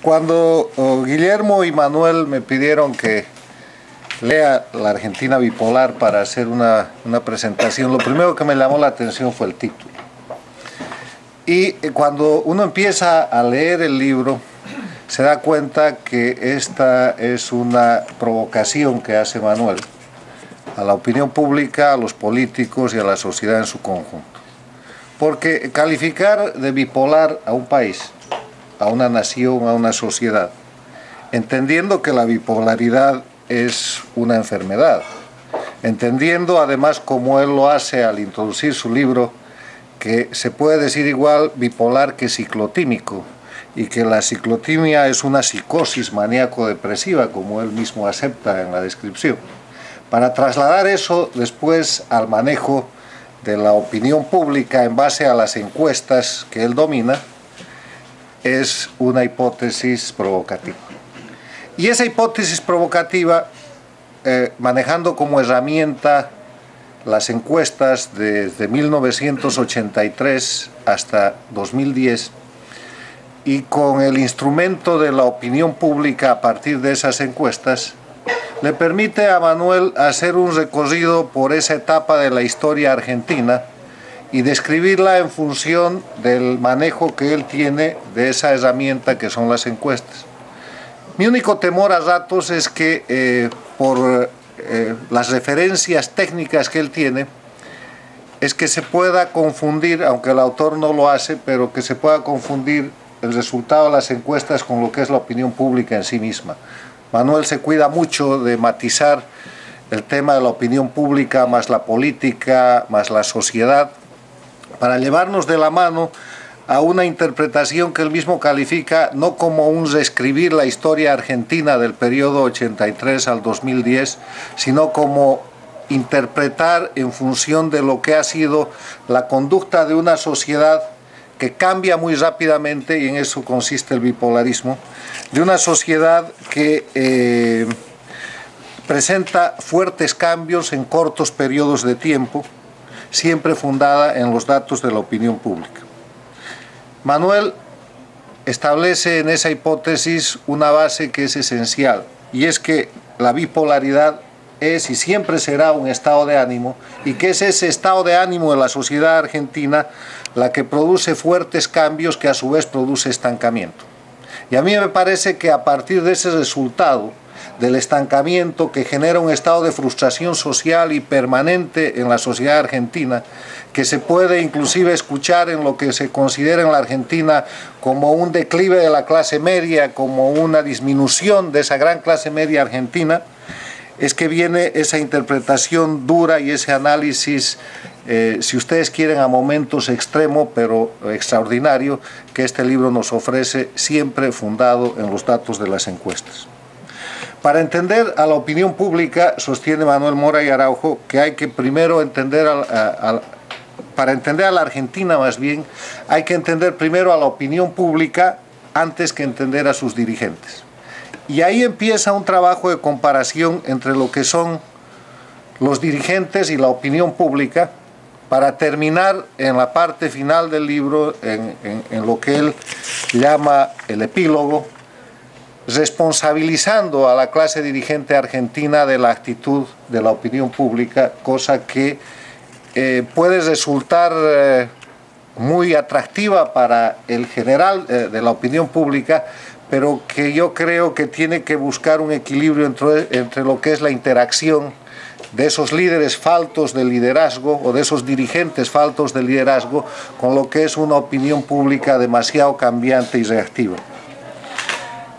Cuando Guillermo y Manuel me pidieron que lea La Argentina bipolar para hacer una presentación, lo primero que me llamó la atención fue el título. Y cuando uno empieza a leer el libro, se da cuenta que esta es una provocación que hace Manuel a la opinión pública, a los políticos y a la sociedad en su conjunto. Porque calificar de bipolar a un país, a una nación, a una sociedad, entendiendo que la bipolaridad es una enfermedad, entendiendo además como él lo hace al introducir su libro, que se puede decir igual bipolar que ciclotímico, y que la ciclotimia es una psicosis maníaco-depresiva, como él mismo acepta en la descripción. Para trasladar eso después al manejo de la opinión pública en base a las encuestas que él domina, es una hipótesis provocativa. Y esa hipótesis provocativa, manejando como herramienta las encuestas desde 1983 hasta 2010, y con el instrumento de la opinión pública a partir de esas encuestas, le permite a Manuel hacer un recorrido por esa etapa de la historia argentina y describirla en función del manejo que él tiene de esa herramienta que son las encuestas. Mi único temor a ratos es que por las referencias técnicas que él tiene, es que se pueda confundir, aunque el autor no lo hace, pero que se pueda confundir el resultado de las encuestas con lo que es la opinión pública en sí misma. Manuel se cuida mucho de matizar el tema de la opinión pública, más la política, más la sociedad, para llevarnos de la mano a una interpretación que él mismo califica no como un reescribir la historia argentina del periodo 83 al 2010, sino como interpretar en función de lo que ha sido la conducta de una sociedad que cambia muy rápidamente, y en eso consiste el bipolarismo, de una sociedad que presenta fuertes cambios en cortos periodos de tiempo, siempre fundada en los datos de la opinión pública. Manuel establece en esa hipótesis una base que es esencial, y es que la bipolaridad es y siempre será un estado de ánimo, y que es ese estado de ánimo de la sociedad argentina la que produce fuertes cambios que a su vez produce estancamiento. Y a mí me parece que a partir de ese resultado del estancamiento que genera un estado de frustración social y permanente en la sociedad argentina, que se puede inclusive escuchar en lo que se considera en la Argentina como un declive de la clase media, como una disminución de esa gran clase media argentina, es que viene esa interpretación dura y ese análisis, si ustedes quieren, a momentos extremo, pero extraordinario, que este libro nos ofrece, siempre fundado en los datos de las encuestas. Para entender a la opinión pública, sostiene Manuel Mora y Araujo, que hay que primero entender, para entender a la Argentina más bien, hay que entender primero a la opinión pública antes que entender a sus dirigentes. Y ahí empieza un trabajo de comparación entre lo que son los dirigentes y la opinión pública, para terminar en la parte final del libro, en lo que él llama el epílogo, responsabilizando a la clase dirigente argentina de la actitud de la opinión pública, cosa que puede resultar muy atractiva para el general de la opinión pública, pero que yo creo que tiene que buscar un equilibrio entre lo que es la interacción de esos líderes faltos de liderazgo o de esos dirigentes faltos de liderazgo con lo que es una opinión pública demasiado cambiante y reactiva.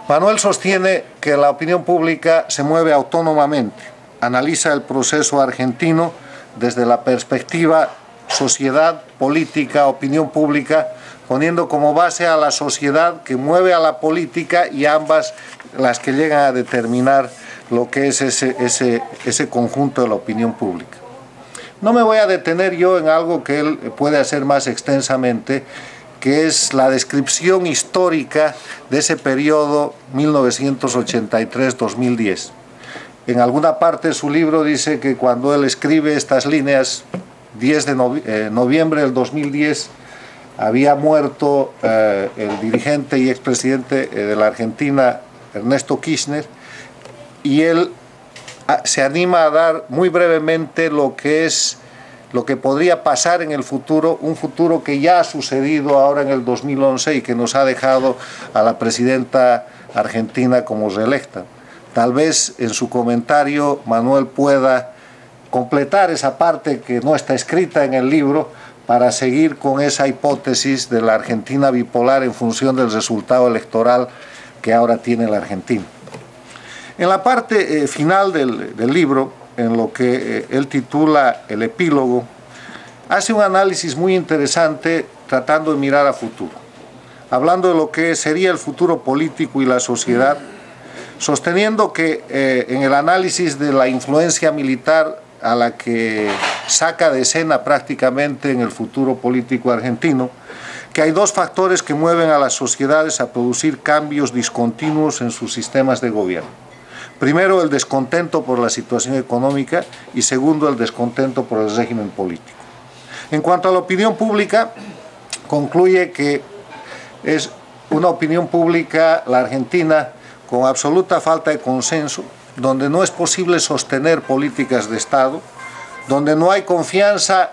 Manuel sostiene que la opinión pública se mueve autónomamente, analiza el proceso argentino desde la perspectiva sociedad, política, opinión pública, poniendo como base a la sociedad que mueve a la política y ambas las que llegan a determinar lo que es ese conjunto de la opinión pública. No me voy a detener yo en algo que él puede hacer más extensamente, que es la descripción histórica de ese periodo 1983-2010. En alguna parte de su libro dice que cuando él escribe estas líneas, 10 de noviembre del 2010, había muerto el dirigente y expresidente de la Argentina, Ernesto Kirchner, y él se anima a dar muy brevemente lo que podría pasar en el futuro, un futuro que ya ha sucedido ahora en el 2011 y que nos ha dejado a la presidenta argentina como reelecta. Tal vez en su comentario Manuel pueda completar esa parte que no está escrita en el libro para seguir con esa hipótesis de la Argentina bipolar en función del resultado electoral que ahora tiene la Argentina. En la parte final del libro, en lo que él titula el epílogo, hace un análisis muy interesante tratando de mirar a futuro, hablando de lo que sería el futuro político y la sociedad, sosteniendo que en el análisis de la influencia militar a la que saca de escena prácticamente en el futuro político argentino, que hay dos factores que mueven a las sociedades a producir cambios discontinuos en sus sistemas de gobierno. Primero, el descontento por la situación económica y segundo, el descontento por el régimen político. En cuanto a la opinión pública, concluye que es una opinión pública, la Argentina, con absoluta falta de consenso, donde no es posible sostener políticas de Estado, donde no hay confianza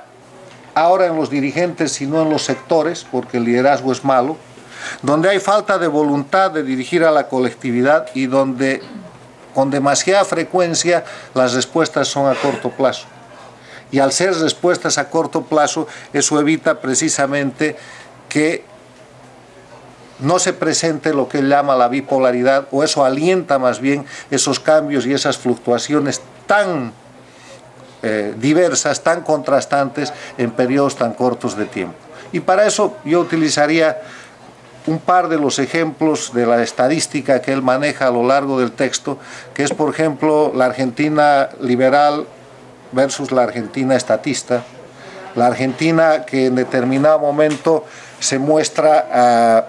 ahora en los dirigentes sino en los sectores, porque el liderazgo es malo, donde hay falta de voluntad de dirigir a la colectividad y donde con demasiada frecuencia las respuestas son a corto plazo. Y al ser respuestas a corto plazo, eso evita precisamente que no se presente lo que él llama la bipolaridad, o eso alienta más bien esos cambios y esas fluctuaciones tan diversas, tan contrastantes en periodos tan cortos de tiempo. Y para eso yo utilizaría un par de los ejemplos de la estadística que él maneja a lo largo del texto, que es, por ejemplo, la Argentina liberal versus la Argentina estatista, la Argentina que en determinado momento se muestra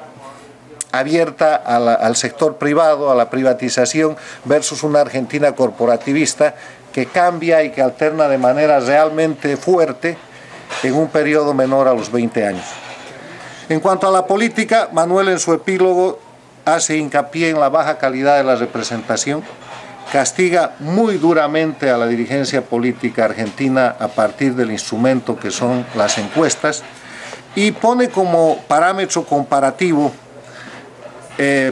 abierta al sector privado, a la privatización, versus una Argentina corporativista que cambia y que alterna de manera realmente fuerte en un periodo menor a los 20 años. En cuanto a la política, Manuel en su epílogo hace hincapié en la baja calidad de la representación, castiga muy duramente a la dirigencia política argentina a partir del instrumento que son las encuestas y pone como parámetro comparativo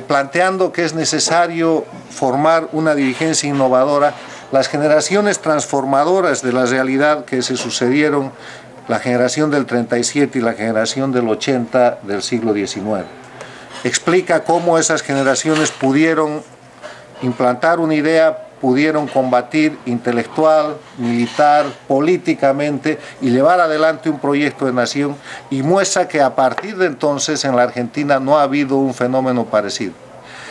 planteando que es necesario formar una dirigencia innovadora, las generaciones transformadoras de la realidad que se sucedieron, la generación del 37 y la generación del 80 del siglo XIX. Explica cómo esas generaciones pudieron implantar una idea, pudieron combatir intelectual, militar, políticamente y llevar adelante un proyecto de nación, y muestra que a partir de entonces en la Argentina no ha habido un fenómeno parecido.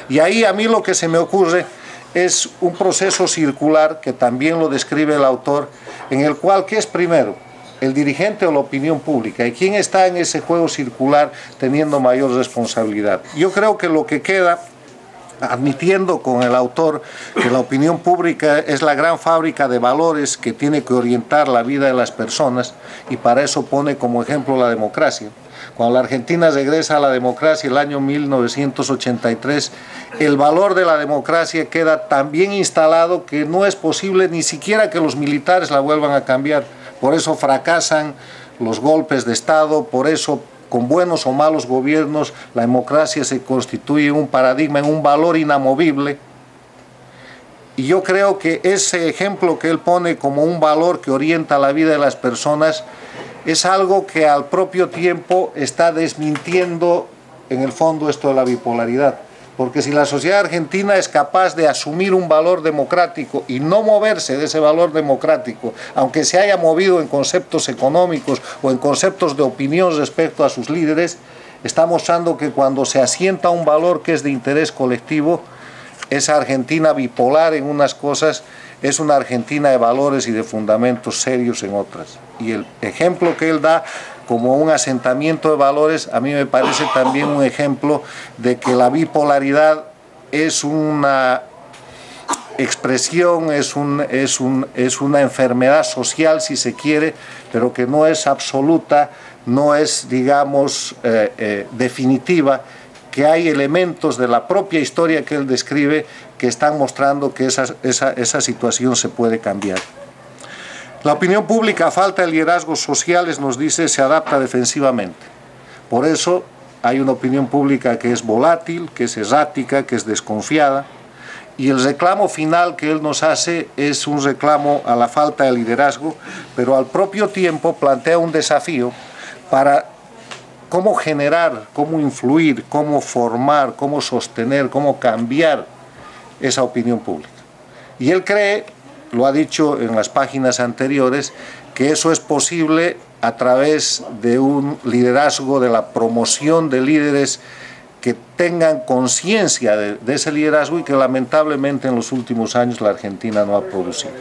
Y ahí a mí lo que se me ocurre es un proceso circular que también lo describe el autor, en el cual, ¿qué es primero? ¿El dirigente o la opinión pública? ¿Y quién está en ese juego circular teniendo mayor responsabilidad? Yo creo que lo que queda, admitiendo con el autor que la opinión pública es la gran fábrica de valores que tiene que orientar la vida de las personas, y para eso pone como ejemplo la democracia. Cuando la Argentina regresa a la democracia el año 1983, el valor de la democracia queda tan bien instalado que no es posible ni siquiera que los militares la vuelvan a cambiar. Por eso fracasan los golpes de Estado, por eso con buenos o malos gobiernos, la democracia se constituye en un paradigma, en un valor inamovible. Y yo creo que ese ejemplo que él pone como un valor que orienta la vida de las personas es algo que al propio tiempo está desmintiendo en el fondo esto de la bipolaridad. Porque si la sociedad argentina es capaz de asumir un valor democrático y no moverse de ese valor democrático, aunque se haya movido en conceptos económicos o en conceptos de opinión respecto a sus líderes, está mostrando que cuando se asienta un valor que es de interés colectivo, esa Argentina bipolar en unas cosas es una Argentina de valores y de fundamentos serios en otras. Y el ejemplo que él da como un asentamiento de valores, a mí me parece también un ejemplo de que la bipolaridad es una expresión, es una enfermedad social, si se quiere, pero que no es absoluta no es, digamos, definitiva, que hay elementos de la propia historia que él describe que están mostrando que esa situación se puede cambiar. La opinión pública, a falta de liderazgos sociales, nos dice, se adapta defensivamente. Por eso hay una opinión pública que es volátil, que es errática, que es desconfiada, y el reclamo final que él nos hace es un reclamo a la falta de liderazgo, pero al propio tiempo plantea un desafío para cómo generar, cómo influir, cómo formar, cómo sostener, cómo cambiar esa opinión pública. Y él cree, lo ha dicho en las páginas anteriores, que eso es posible a través de un liderazgo, de la promoción de líderes que tengan conciencia de ese liderazgo y que lamentablemente en los últimos años la Argentina no ha producido.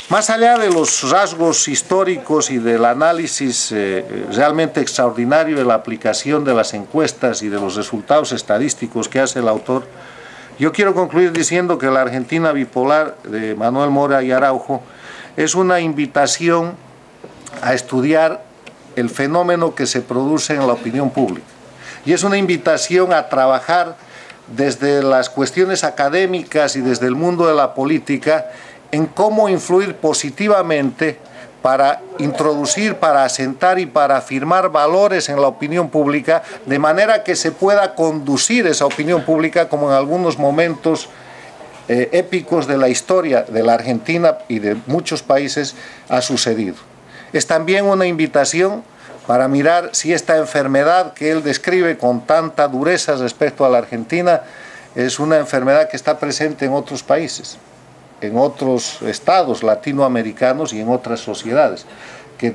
Más allá de los rasgos históricos y del análisis realmente extraordinario de la aplicación de las encuestas y de los resultados estadísticos que hace el autor, yo quiero concluir diciendo que la Argentina bipolar de Manuel Mora y Araujo es una invitación a estudiar el fenómeno que se produce en la opinión pública. Y es una invitación a trabajar desde las cuestiones académicas y desde el mundo de la política en cómo influir positivamente para introducir, para asentar y para afirmar valores en la opinión pública, de manera que se pueda conducir esa opinión pública como en algunos momentos épicos de la historia de la Argentina y de muchos países ha sucedido. Es también una invitación para mirar si esta enfermedad que él describe con tanta dureza respecto a la Argentina es una enfermedad que está presente en otros países, en otros estados latinoamericanos y en otras sociedades, que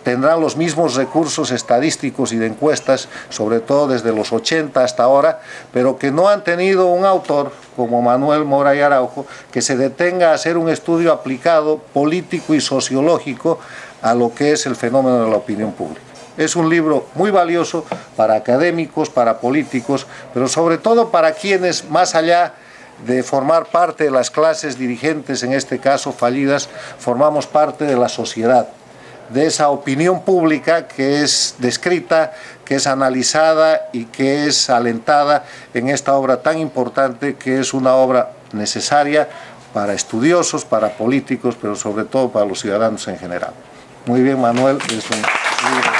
tendrán los mismos recursos estadísticos y de encuestas, sobre todo desde los 80 hasta ahora, pero que no han tenido un autor como Manuel Mora y Araujo que se detenga a hacer un estudio aplicado, político y sociológico a lo que es el fenómeno de la opinión pública. Es un libro muy valioso para académicos, para políticos, pero sobre todo para quienes, más allá de formar parte de las clases dirigentes, en este caso fallidas, formamos parte de la sociedad, de esa opinión pública que es descrita, que es analizada y que es alentada en esta obra tan importante, que es una obra necesaria para estudiosos, para políticos, pero sobre todo para los ciudadanos en general. Muy bien, Manuel, es un libro.